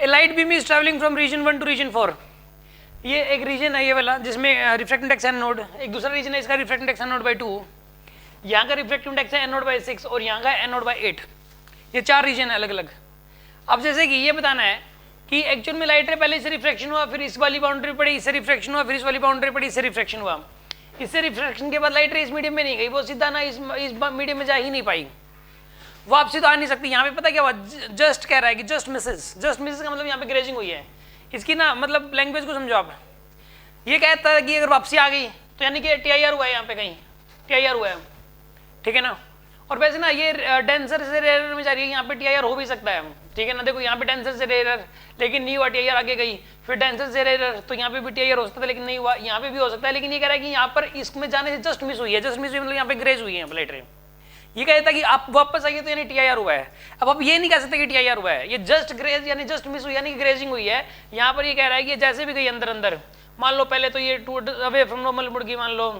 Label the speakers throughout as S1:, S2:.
S1: A light beam is travelling from region 1 to region 4। ये एक reason है ये वाला जिसमें रिफ्रैक्टिव इंडेक्स है नोड, एक दूसरा रीजन है इसका रिफ्रैक्टिव इंडेक्स है नोड बाई 2, यहाँ का रिफ्रैक्टिव इंडेक्स है node by 6 और यहाँ का node by 8। ये 4 रीजन है अलग अलग। अब जैसे कि ये बताना है कि एक्चुअल में लाइट रे पहले इससे रिफ्रैक्शन हुआ, फिर इस वाली बाउंड्री पड़ी, इससे रिफ्रैक्शन हुआ, फिर इस वाली बाउंड्री पड़ी, इससे रिफ्रैक्शन हुआ। इससे रिफ्रैक्शन के बाद लाइट रे इस मीडियम में नहीं गई, वो सीधा ना इस मीडियम में जा ही नहीं पाई, वापसी तो आ नहीं सकती। यहाँ पे पता क्या हुआ, जस्ट कह रहा है कि जस्ट मिसेस। जस्ट मिसेस का मतलब यहाँ पे ग्रेजिंग हुई है। इसकी ना मतलब लैंग्वेज को समझो आप। ये कहता है कि अगर वापसी आ गई तो यानी कि TIR हुआ है, यहाँ पे कहीं TIR हुआ है, ठीक है ना। और वैसे ना ये डेंसर से रेयर में जा रही है, यहाँ पे TIR हो भी सकता है, ठीक है ना। देखो यहाँ पे डेंसर से रेयर लेकिन नहीं हुआ, TIR आगे गई, फिर डेंसर से रेयर तो यहाँ पे भी TIR हो सकता है लेकिन नहीं हुआ, यहाँ पे भी हो सकता है। लेकिन ये कह रहा है कि यहाँ पर इसमें जाने से जस्ट मिस हुई है। जस्ट मिस हुई मतलब यहाँ पे ग्रेज हुई है लाइट रे। ये कहता है कि आप वापस आइए तो यानी TIR हुआ है। अब आप ये नहीं कह सकते कि TIR हुआ है, ये जस्ट ग्रेज यानी जस्ट मिस हुई यानी ग्रेजिंग हुई है। यहाँ पर ये कह रहा है कि जैसे भी गई अंदर अंदर, मान लो पहले तो ये टू अवे फ्रॉम नॉर्मल मुड़ गई, मान लो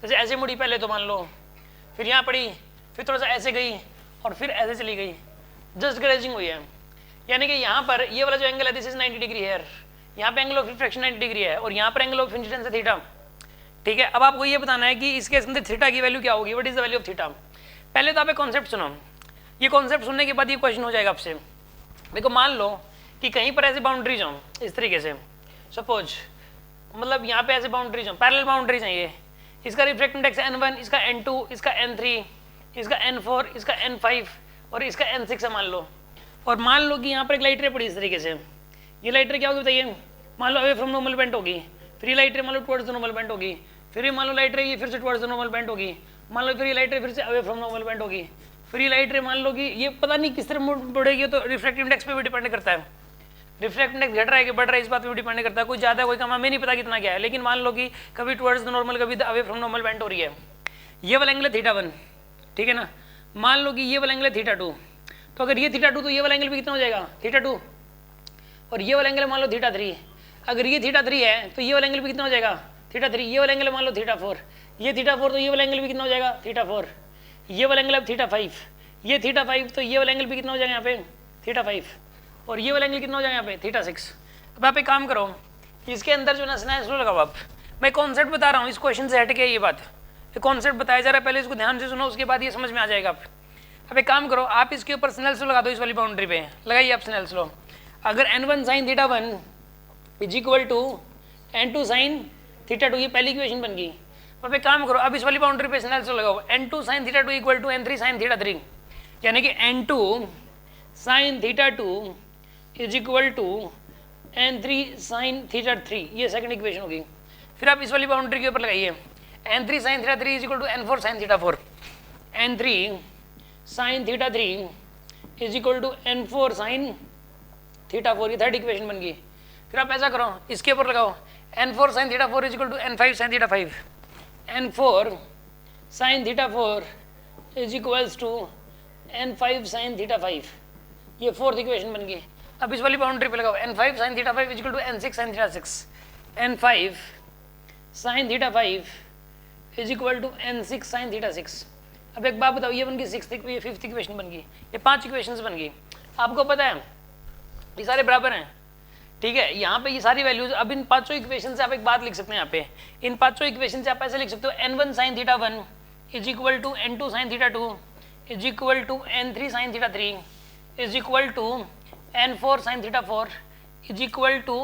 S1: जैसे ऐसे मुड़ी पहले तो मान लो, फिर यहाँ पड़ी, फिर थोड़ा सा ऐसे गई और फिर ऐसे चली गई, जस्ट ग्रेजिंग हुई है। यानी कि यहाँ पर ये वाला जो एंगल है दिस इज 90 डिग्री है, यहाँ पे एंगल ऑफ रिफ्रैक्शन 90 डिग्री है और यहाँ पर एंगल ऑफ इंसिडेंस है थीटा, ठीक है। अब आपको ये बताना है कि इसके अंदर थीटा की वैल्यू क्या होगी, what is the value of theta. पहले तो आप एक कॉन्सेप्ट सुनो, ये कॉन्सेप्ट सुनने के बाद ये क्वेश्चन हो जाएगा आपसे। देखो मान लो कि कहीं पर ऐसे बाउंड्रीज हों इस तरीके से, सपोज मतलब यहाँ पे ऐसे बाउंड्रीज हों, पैरेलल बाउंड्रीज हैं, ये इसका रिफ्रैक्टिव इंडेक्स N1, इसका N2, इसका N3, इसका N4, इसका N5 और इसका N6 है मान लो। और मान लो कि यहाँ पर एक लाइट रे पड़ी इस तरीके से, ये लाइट रे क्या होगी बताइए, मान लो अवे फ्रॉम नॉर्मल बेंट होगी, फिर ये लाइट रे मान लो टुवर्ड्स द नॉर्मल बेंट होगी, फिर ये मान लो लाइट रे ये फिर से टुवर्ड्स द नॉर्मल बेंट होगी, मान लो फिर ये लाइट रे फिर से अवे फ्रॉम नॉर्मल बेंट होगी, फिर ये लाइट रे मान लो कि ये पता नहीं किस तरह बढ़ेगी, तो रिफ्रैक्टिव इंडेक्स पे भी डिपेंड करता है। रिफ्रैक्टिव इंडेक्स घट रहा है कि बढ़ रहा है इस बात पे भी डिपेंड करता है, कोई ज़्यादा कोई कम, हमें नहीं पता कितना क्या है। लेकिन मान लो कि कभी टुवर्ड्स द नॉर्मल कभी अवे फ्रॉम नॉर्मल बेंट हो रही है। ये वाला एंगल है θ1, ठीक है ना। मान लो कि ये वाला एंगल है θ2, तो अगर ये θ2 तो ये वाला एंगल भी कितना हो जाएगा θ2, और ये वाला एंगल मान लो θ3, अगर ये θ3 है तो ये वाला एंगल भी कितना हो जाएगा θ3, ये वाला एंगल मान लो θ4, ये θ4 तो ये वाला एंगल भी कितना हो जाएगा θ4, ये वाला एंगल अब θ5, ये θ5 तो ये वाला एंगल भी कितना हो जाएगा यहाँ पे θ5, और ये वाला एंगल कितना हो जाएगा यहाँ पे θ6। अब आप एक काम करो, इसके अंदर जो ना स्नेल्स लॉ लगाओ आप। मैं कॉन्सेप्ट बता रहा हूँ, इस क्वेश्चन से हट के ये बात, ये कॉन्सेप्ट बताया जा रहा है, पहले इसको ध्यान से सुनो, उसके बाद ये समझ में आ जाएगा। आप अब एक काम करो, आप इसके ऊपर स्नेल्स लॉ लगा दो, इस वाली बाउंड्री पे लगाइए आप स्नेल्स लॉ। अगर N1 sin θ1 is equal to N2 sin θ2, ये पहली इक्वेशन बन गई। अब एक काम करो, अब इस वाली बाउंड्री पे स्नेल्स लॉ लगाओ, N2 sin θ2 equal to N3 sin θ3, यानी कि N2 sin θ2 is equal to N3 sin θ3, ये सेकंड इक्वेशन होगी। फिर आप इस वाली बाउंड्री के ऊपर लगाइए, N3 sin θ3 is equal to N4 sin θ4, N3 sin θ3 is equal to N4 sin θ4, ये थर्ड इक्वेशन बन गई। फिर आप ऐसा करो, इसके ऊपर लगाओ, N4 sin θ4 is equal to N5 sin θ5, N4 sin θ4 is equals to N5 sin θ5, ये फोर्थ इक्वेशन बन गई। अब इस वाली बाउंड्री पे लगाओ, N5 sin θ5 is equal to N6 sin θ6, N5 sin θ5 is equal to N6 sin θ6। अब एक बात बताओ, ये बन गई सिक्स्थ, ये फिफ्थ इक्वेशन बन गई, ये 5 इक्वेशंस बन गई। आपको पता है ये सारे बराबर हैं, ठीक है। यहाँ पे ये सारी वैल्यूज, अब इन 5 इक्वेशन से आप एक बात लिख सकते हैं, यहाँ पे इन 5 इक्वेशन से आप ऐसे लिख सकते हो, N1 sin θ1 is equal to N2 sin θ2 is equal to N3 sin θ3 is equal to N4 sin θ4 is equal to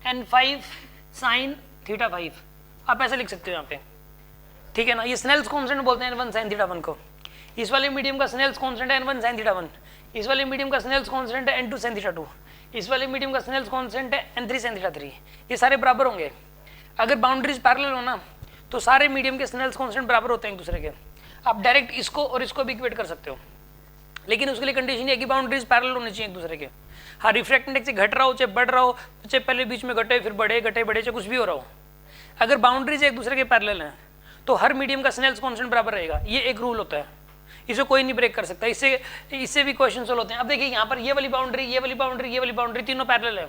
S1: N5 sin θ5, आप ऐसे लिख सकते हो यहाँ पे, ठीक है ना। ये स्नेल्स कॉन्स्टेंट बोलते हैं N1 sin θ1 को। इस वाले मीडियम का स्नेल्स कॉन्स्टेंट है N1 sin θ1, इस वाले मीडियम का स्नेल्स कॉन्स्टेंट है N2 sin θ2, इस वाले मीडियम का स्नेल्स कॉन्स्टेंट है N3 sin θ3, ये सारे बराबर होंगे। अगर बाउंड्रीज पैरेलल हो ना तो सारे मीडियम के स्नेल्स कॉन्स्टेंट बराबर होते हैं एक दूसरे के। आप डायरेक्ट इसको और इसको भी इक्वेट कर सकते हो, लेकिन उसके लिए कंडीशन है कि बाउंड्रीज पैरेलल होनी चाहिए एक दूसरे के। हाँ, रिफ्रैक्टिव इंडेक्स घट रहा हो चाहे बढ़ रहा हो, चाहे पहले बीच में घटे फिर बढ़े, घटे बढ़े, चाहे कुछ भी हो रहा हो, अगर बाउंड्रीज एक दूसरे के पैरेलल हैं तो हर मीडियम का स्नेल्स कॉन्स्टेंट बराबर रहेगा। ये एक रूल होता है, इसे कोई नहीं ब्रेक कर सकता। इससे भी क्वेश्चन सोल्व होते हैं। अब देखिए यहाँ पर ये वाली बाउंड्री, ये वाली बाउंड्री, ये वाली बाउंड्री तीनों पैरेलल है।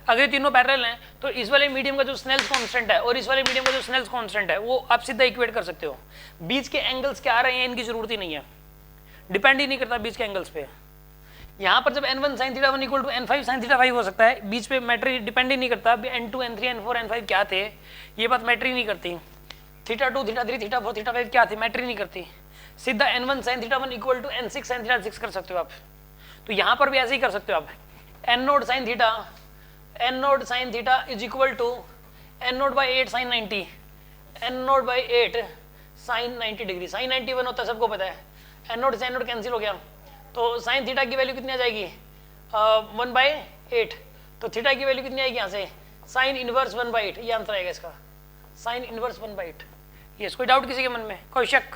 S1: अगर ये तीनों पैरेलल हैं तो इस वाले मीडियम का जो स्नेल्स कांस्टेंट है और इस वाले मीडियम का जो स्नेल्स कांस्टेंट है वो आप सीधा इक्वेट कर सकते हो। बीच के एंगल्स क्या आ रहे हैं इनकी जरूरत ही नहीं है, डिपेंड ही नहीं करता बीच के एंगल्स पे। यहाँ पर जब n1 sin theta 1 equal to n5 sin theta 5 हो सकता है, बीच पे मैटर डिपेंड ही नहीं करता, n2 n3 n4 n5 क्या थे ये बात मैटर ही नहीं करती, थीटा 2 थीटा 3 थीटा 4 थीटा 5 क्या थे मैटर ही नहीं करती, सीधा n1 sin theta 1 equal to n6 sin theta 6 कर सकते हो आप। तो यहाँ पर भी ऐसे ही कर सकते हो आप, n naught sin theta is equal to n naught by 8 sin 90, n naught by 8 sin 90 degree, sin 91 होता है सबको पता है, n नोट से n नोट कैंसिल हो गया, तो sin थीटा की वैल्यू कितनी आ जाएगी 1/8, तो थीटा की वैल्यू कितनी आएगी यहाँ से sin इनवर्स 1/8, ये आंसर आएगा इसका, sin इनवर्स 1/8। यस, कोई डाउट किसी के मन में, कोई शक?